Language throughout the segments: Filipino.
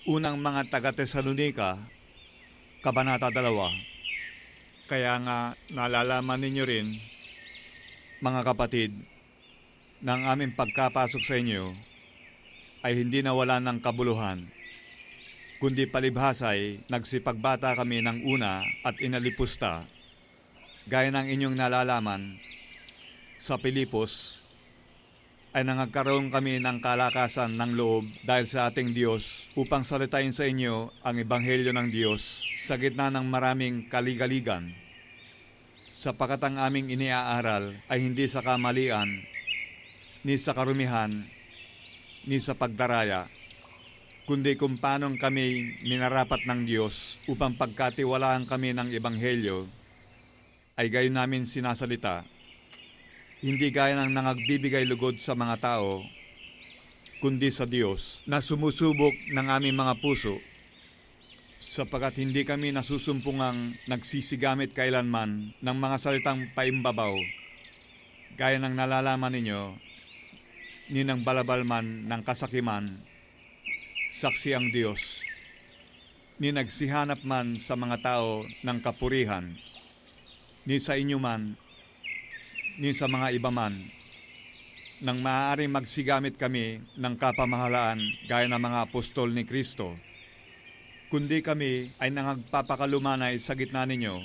Unang mga taga-Tesalonika, Kabanata 2. Kaya nga nalalaman ninyo rin, mga kapatid, na ang aming pagkapasok sa inyo ay hindi nawala ng kabuluhan, kundi palibhasay nagsipagbata kami ng una at inalipusta, gaya ng inyong nalalaman, sa Pilipos ay nangagkaroon kami ng kalakasan ng loob dahil sa ating Diyos upang salitain sa inyo ang Ebanghelyo ng Diyos sa gitna ng maraming kaligaligan, sapagkat ang aming iniaaral ay hindi sa kamalian, ni sa karumihan, ni sa pagdaraya, kundi kung paano kami minarapat ng Diyos upang pagkatiwalaan kami ng Ebanghelyo ay gayon namin sinasalita, hindi gaya ng nangagbibigay lugod sa mga tao, kundi sa Diyos na sumusubok ng aming mga puso, sapagkat hindi kami nasusumpungang nagsisigamit kailanman ng mga salitang paimbabaw, gaya ng nalalaman ninyo, ni ng balabal man ng kasakiman, saksi ang Diyos, ni nagsihanap man sa mga tao ng kapurihan, ni sa inyo man, ni sa mga iba man, nang maaaring magsigamit kami ng kapamahalaan gaya ng mga apostol ni Kristo, kundi kami ay nangagpapakalumanay sa gitna ninyo,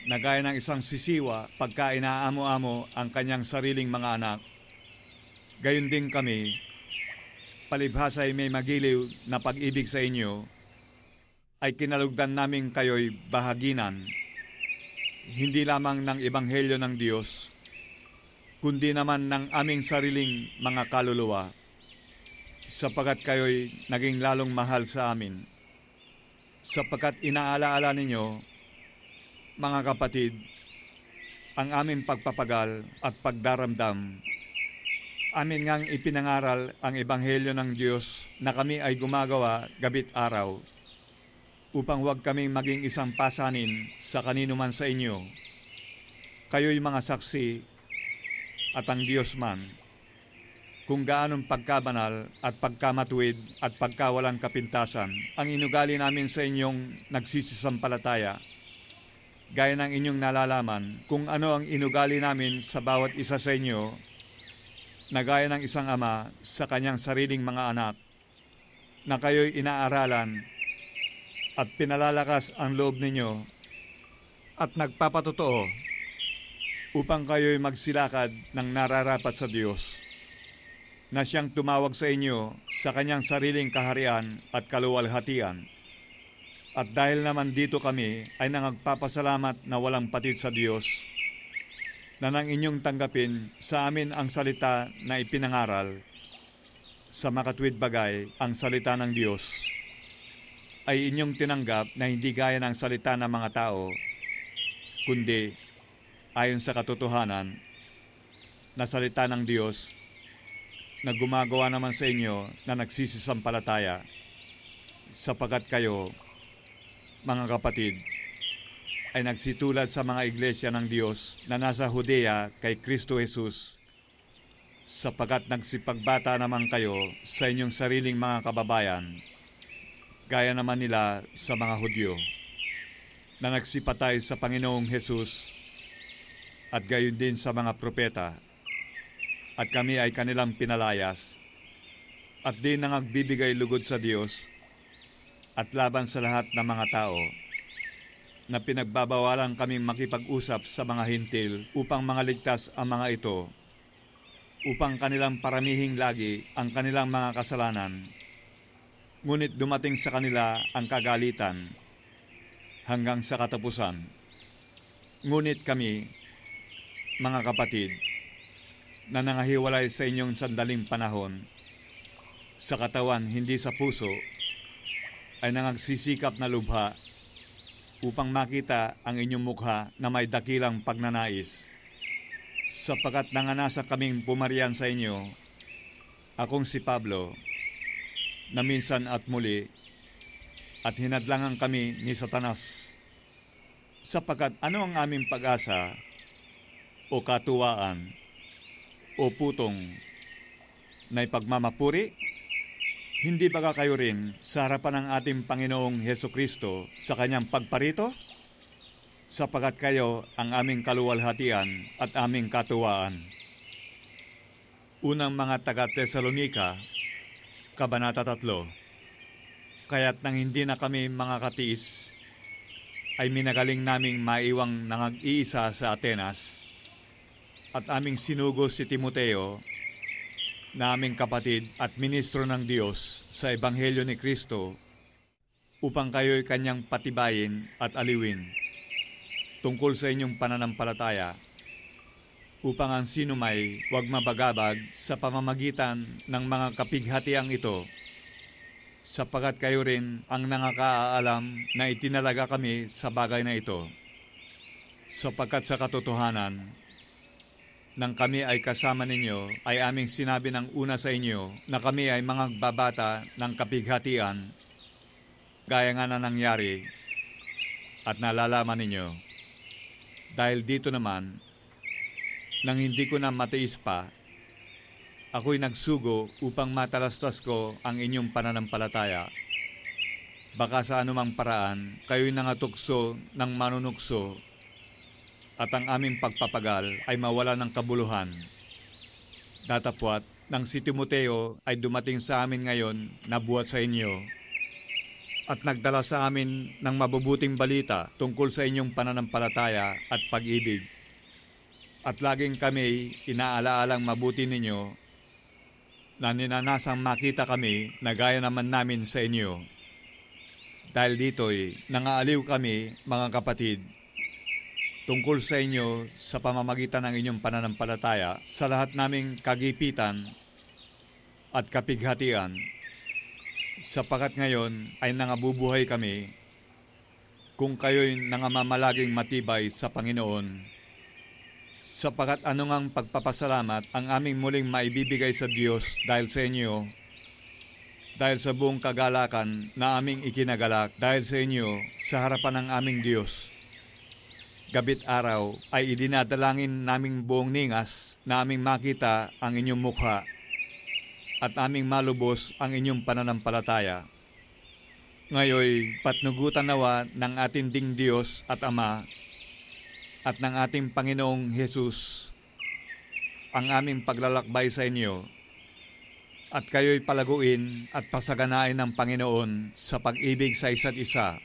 na gaya ng isang sisiwa pagka inaamo-amo ang kanyang sariling mga anak, gayon din kami, palibhasay may magiliw na pag-ibig sa inyo, ay kinalugdan namin kayo'y bahaginan, hindi lamang ng Ebanghelyo ng Diyos, kundi naman ng aming sariling mga kaluluwa, sapagkat kayo'y naging lalong mahal sa amin. Sapagkat inaalaala ninyo, mga kapatid, ang aming pagpapagal at pagdaramdam, amin ngang ipinangaral ang Ebanghelyo ng Diyos na kami ay gumagawa gabit araw, upang huwag kaming maging isang pasanin sa kanino man sa inyo. Kayo'y mga saksi at ang Diyos man, kung gaanong pagkabanal at pagkamatuwid at pagkawalang kapintasan ang inugali namin sa inyong nagsisisampalataya, gaya ng inyong nalalaman kung ano ang inugali namin sa bawat isa sa inyo, na gaya ng isang ama sa kanyang sariling mga anak, na kayo'y inaaralan at pinalalakas ang loob ninyo at nagpapatotoo upang kayo'y magsilakad ng nararapat sa Diyos, na siyang tumawag sa inyo sa kanyang sariling kaharian at kaluwalhatian. At dahil naman dito kami ay nangagpapasalamat na walang patid sa Diyos, na nang inyong tanggapin sa amin ang salita na ipinangaral, sa makatwid bagay ang salita ng Diyos, ay inyong tinanggap na hindi gaya ng salita ng mga tao, kundi ayon sa katotohanan na salita ng Diyos na gumagawa naman sa inyo na nagsisisampalataya, sapagkat kayo, mga kapatid, ay nagsitulad sa mga iglesia ng Diyos na nasa Judea kay Kristo Jesus, sapagkat nagsipagbata naman kayo sa inyong sariling mga kababayan, gaya naman nila sa mga Hudyo, na nagsipatay sa Panginoong Jesus at gayon din sa mga propeta, at kami ay kanilang pinalayas, at din nangagbibigay lugod sa Diyos at laban sa lahat ng mga tao, na pinagbabawalan kaming makipag-usap sa mga hintil upang mga ligtas ang mga ito, upang kanilang paramihing lagi ang kanilang mga kasalanan. Ngunit dumating sa kanila ang kagalitan hanggang sa katapusan. Ngunit kami, mga kapatid, na nangahiwalay sa inyong sandaling panahon, sa katawan hindi sa puso, ay nangagsisikap na lubha upang makita ang inyong mukha na may dakilang pagnanais. Sapagkat nanganasa kaming pumarian sa inyo, akong si Pablo, na minsan at muli, at hinadlangan kami ni Satanas, sapagkat ano ang aming pag-asa o katuwaan o putong na ipagmamapuri Hindi ba kayo rin sa harapan ng ating Panginoong Heso Kristo sa kanyang pagparito? Sapagat kayo ang aming kaluwalhatian at aming katuwaan. Unang mga taga-Tesalonika, Kabanata 3. Kaya't nang hindi na kami mga katiis, ay minagaling naming maiwang nangag-iisa sa Atenas, at aming sinugo si Timoteo, na aming kapatid at ministro ng Diyos sa Ebanghelyo ni Kristo, upang kayo'y kanyang patibayin at aliwin tungkol sa inyong pananampalataya, upang ang sinumay huwag mabagabag sa pamamagitan ng mga kapighatiang ito, sapagat kayo rin ang nangakaalam na itinalaga kami sa bagay na ito, sapagkat sa katotohanan, nang kami ay kasama ninyo, ay aming sinabi ng una sa inyo na kami ay mga babata ng kapighatian, gaya nga na nangyari at nalalaman ninyo. Dahil dito naman, nang hindi ko na matiis pa, ako'y nagsugo upang matalastas ko ang inyong pananampalataya. Baka sa anumang paraan, kayo'y nangatukso ng manunukso, at ang aming pagpapagal ay mawala ng kabuluhan. Datapwat, nang si Timoteo ay dumating sa amin ngayon na buhat sa inyo, at nagdala sa amin ng mabubuting balita tungkol sa inyong pananampalataya at pag-ibig. At laging kami inaalaalang mabuti ninyo, na ninanasang makita kami na gaya naman namin sa inyo. Dahil dito'y nangaaliw kami, mga kapatid, tungkol sa inyo sa pamamagitan ng inyong pananampalataya sa lahat naming kagipitan at kapighatian, sapagat ngayon ay nangabubuhay kami kung kayo'y nangamamalaging matibay sa Panginoon, sapagat anungang pagpapasalamat ang aming muling maibibigay sa Diyos dahil sa inyo, dahil sa buong kagalakan na aming ikinagalak dahil sa inyo sa harapan ng aming Diyos. Gabit araw ay idinadalangin naming buong ningas na aming makita ang inyong mukha at aming malubos ang inyong pananampalataya. Ngayoy, patnugutan nawa ng ating ding Diyos at Ama at ng ating Panginoong Hesus ang aming paglalakbay sa inyo, at kayo'y palaguin at pasaganain ng Panginoon sa pag-ibig sa isa't isa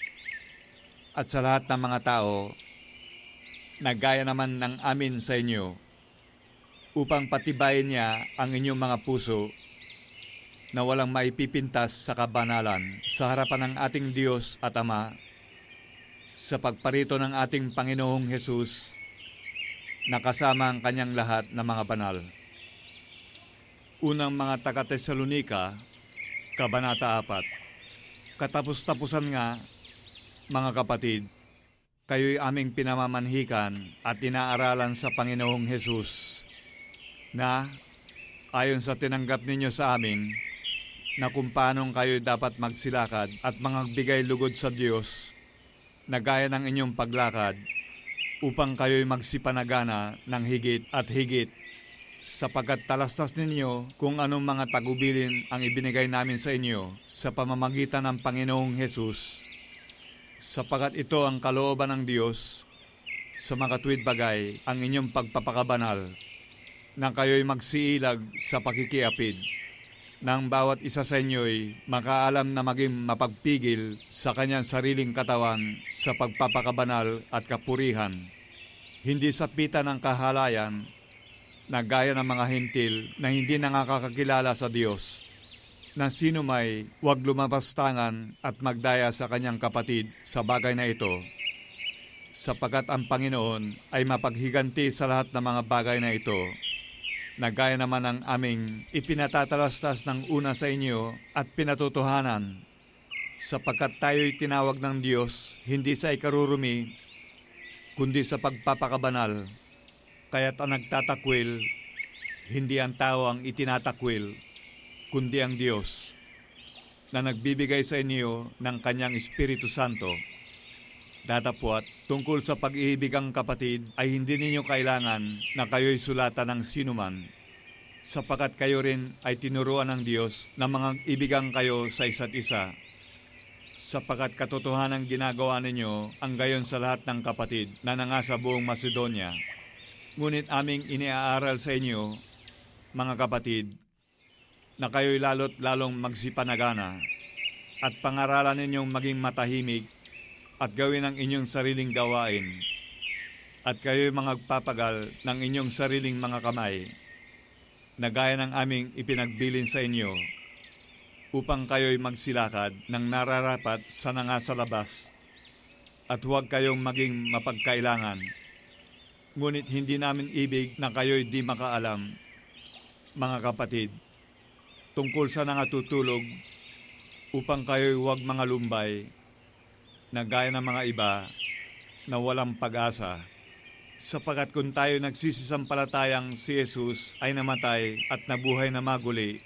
at sa lahat ng mga tao, na gaya naman ng amin sa inyo, upang patibayin niya ang inyong mga puso na walang maipipintas sa kabanalan sa harapan ng ating Diyos at Ama sa pagparito ng ating Panginoong Hesus, na kasama ang kanyang lahat na mga banal. Unang mga taga-Tesalonika, Kabanata 4. Katapos-tapusan nga, mga kapatid, kayo'y aming pinamamanhikan at inaaralan sa Panginoong Hesus, na ayon sa tinanggap ninyo sa amin, na kung paanong kayo'y dapat magsilakad at magbigay lugod sa Diyos, na gaya ng inyong paglakad, upang kayo'y magsipanagana ng higit at higit, sapagkat talastas ninyo kung anong mga tagubilin ang ibinigay namin sa inyo sa pamamagitan ng Panginoong Hesus, sapagat ito ang kalooban ng Diyos sa makatuwid bagay ang inyong pagpapakabanal, na kayo'y magsiilag sa pakikiapid, nang bawat isa sa inyo'y makaalam na maging mapagpigil sa kanyang sariling katawan sa pagpapakabanal at kapurihan, hindi sa pita ng kahalayan, na gaya ng mga hintil na hindi nakakakilala sa Diyos, na sino may huwag lumabastangan at magdaya sa kanyang kapatid sa bagay na ito, sapagat ang Panginoon ay mapaghiganti sa lahat ng mga bagay na ito, na gaya naman ang aming ipinatatalastas ng una sa inyo at pinatutuhanan, sapagkat tayo'y tinawag ng Diyos hindi sa ikarurumi, kundi sa pagpapakabanal, kaya't ang nagtatakwil, hindi ang tao ang itinatakwil, kundi ang Diyos, na nagbibigay sa inyo ng kanyang Espiritu Santo. Datapwat, tungkol sa pag-ibig ang kapatid, ay hindi ninyo kailangan na kayo'y sulatan ng sinuman, sapagkat kayo rin ay tinuruan ng Diyos na mga ibigang kayo sa isa't isa, sapagkat katotohanan ginagawa ninyo ang gayon sa lahat ng kapatid na nangasa buong Macedonia. Ngunit aming iniaaral sa inyo, mga kapatid, na kayo'y lalo't lalong magsipanagana at pangaralan ninyong maging matahimik at gawin ang inyong sariling gawain, at kayo'y magpapagal ng inyong sariling mga kamay, na gaya ng aming ipinagbilin sa inyo, upang kayo'y magsilakad ng nararapat sa nangasa labas, at huwag kayong maging mapagkailangan. Ngunit hindi namin ibig na kayo'y di makaalam, mga kapatid, tungkol sa nangatutulog, upang kayo'y huwag mga lumbay, na gaya ng mga iba na walang pag-asa. Sapagkat kung tayo nagsisisampalatayang si Jesus ay namatay at nabuhay na maguli,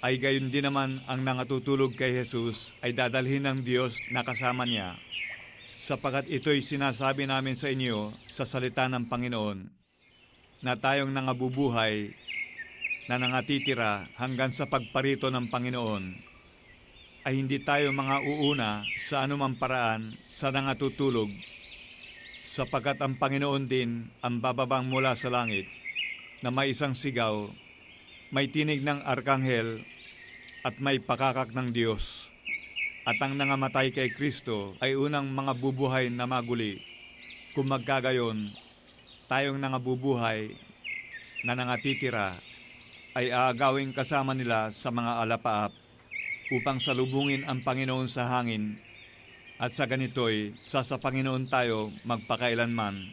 ay gayon din naman ang nangatutulog kay Jesus ay dadalhin ng Diyos na kasama niya. Sapagkat ito'y sinasabi namin sa inyo sa salita ng Panginoon, na tayong nangabubuhay, na nangatitira hanggang sa pagparito ng Panginoon, ay hindi tayo mga uuna sa anumang paraan sa nangatutulog, sapagkat ang Panginoon din ang bababang mula sa langit, na may isang sigaw, may tinig ng arkanghel, at may pakakak ng Diyos. At ang nangamatay kay Kristo ay unang mga bubuhay na maguli. Kung magkagayon, tayong nangabubuhay na nangatitira ay aagawing kasama nila sa mga alapaap upang salubungin ang Panginoon sa hangin. At sa ganito'y sa Panginoon tayo magpakailanman,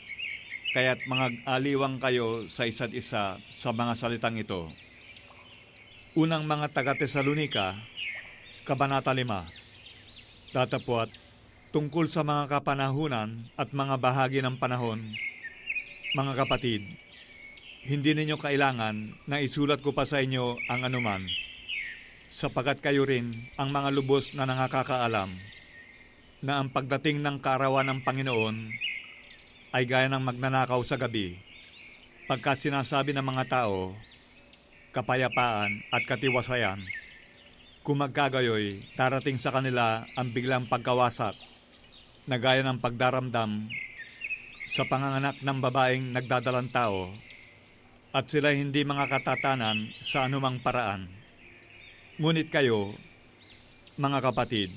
kaya't mag-aliwang kayo sa isa't isa sa mga salitang ito. Unang mga taga-Tesalonika, Kabanata 5. Datapwat, tungkol sa mga kapanahunan at mga bahagi ng panahon, mga kapatid, hindi ninyo kailangan na isulat ko pa sa inyo ang anuman, sapagkat kayo rin ang mga lubos na nakakaalam, na ang pagdating ng kaarawan ng Panginoon ay gaya ng magnanakaw sa gabi, pagka sinasabi ng mga tao, kapayapaan at katiwasayan. Kung magkagayoy, darating sa kanila ang biglang pagkawasak, na gaya ng pagdaramdam sa panganganak ng babaeng nagdadalang tao, at sila hindi mga katatanan sa anumang paraan. Ngunit kayo, mga kapatid,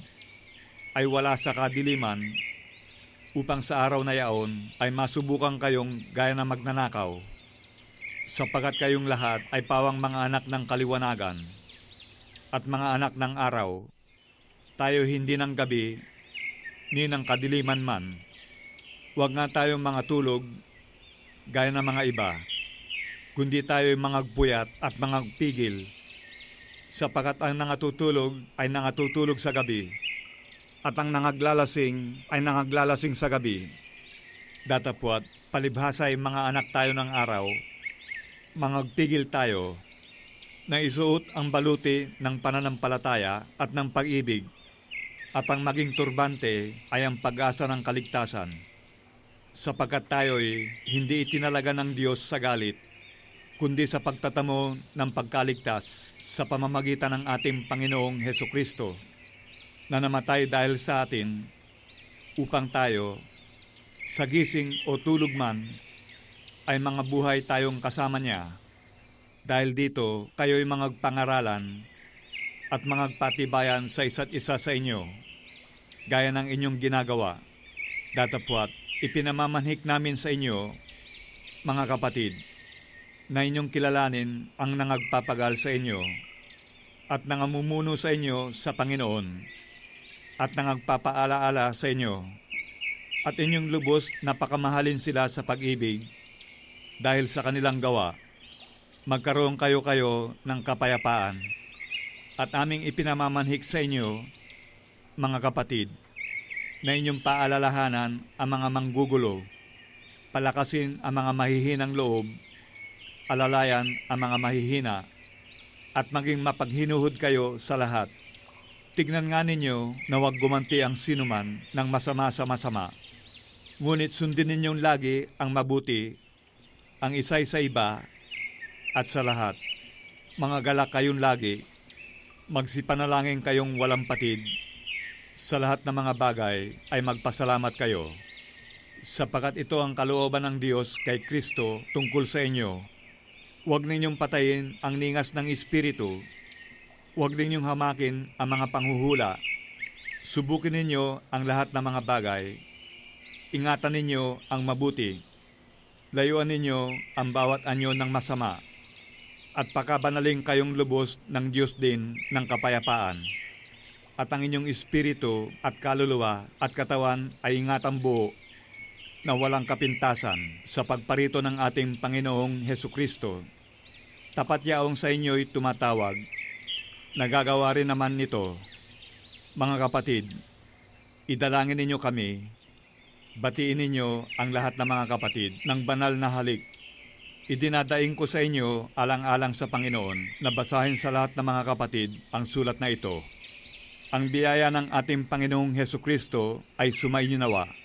ay wala sa kadiliman, upang sa araw na yaon ay masubukan kayong gaya ng magnanakaw, sapagkat kayong lahat ay pawang mga anak ng kaliwanagan at mga anak ng araw. Tayo hindi ng gabi ni ng kadiliman man. Huwag nga tayong mga tulog gaya ng mga iba, kundi tayo'y mga puyat at mga pigil, sapagkat ang nangatutulog ay nangatutulog sa gabi, at ang nangaglalasing ay nangaglalasing sa gabi. Datapwat, palibhasa'y mga anak tayo ng araw, mangagpigil tayo, na isuot ang baluti ng pananampalataya at ng pag-ibig, at ang maging turbante ay ang pag-asa ng kaligtasan. Sapagkat tayo'y hindi itinalaga ng Diyos sa galit, kundi sa pagtatamo ng pagkaligtas sa pamamagitan ng ating Panginoong Hesukristo, na namatay dahil sa atin, upang tayo, sa gising o tulog man, ay mga buhay tayong kasama niya. Dahil dito, kayo'y mangagpangaralan at mangagpatibayan sa isa't isa sa inyo, gaya ng inyong ginagawa. Datapwat, ipinamamanhik namin sa inyo, mga kapatid, na inyong kilalanin ang nangagpapagal sa inyo at nangamumuno sa inyo sa Panginoon, at nangagpapaalaala sa inyo, at inyong lubos na pakamahalin sila sa pag-ibig dahil sa kanilang gawa. Magkaroon kayo ng kapayapaan, at aming ipinamamanhik sa inyo, mga kapatid, na inyong paalalahanan ang mga manggugulo, palakasin ang mga mahihinang loob, alalayan ang mga mahihina, at maging mapaghinuhod kayo sa lahat. Tignan nga ninyo na huwag gumanti ang sinuman ng masama sa masama. Ngunit sundin ninyong lagi ang mabuti, ang isay sa iba, at sa lahat. Mga galak kayong lagi, magsipanalangin kayong walang patid. Sa lahat ng mga bagay ay magpasalamat kayo, sapagkat ito ang kalooban ng Diyos kay Kristo tungkol sa inyo. Huwag ninyong patayin ang ningas ng Espiritu. Huwag ninyong hamakin ang mga panghuhula. Subukin ninyo ang lahat ng mga bagay. Ingatan ninyo ang mabuti. Layuan ninyo ang bawat anyo ng masama. At pakabanaling kayong lubos ng Diyos din ng kapayapaan. At ang inyong espiritu at kaluluwa at katawan ay ingatang buo na walang kapintasan sa pagparito ng ating Panginoong Hesukristo. Tapat yaong sa inyo'y tumatawag. Nagagawa rin naman nito. Mga kapatid, idalangin ninyo kami. Batiin ninyo ang lahat ng mga kapatid ng banal na halik. Idinadaing ko sa inyo alang-alang sa Panginoon na basahin sa lahat ng mga kapatid ang sulat na ito. Ang biyaya ng ating Panginoong Hesukristo ay sumainyo nawa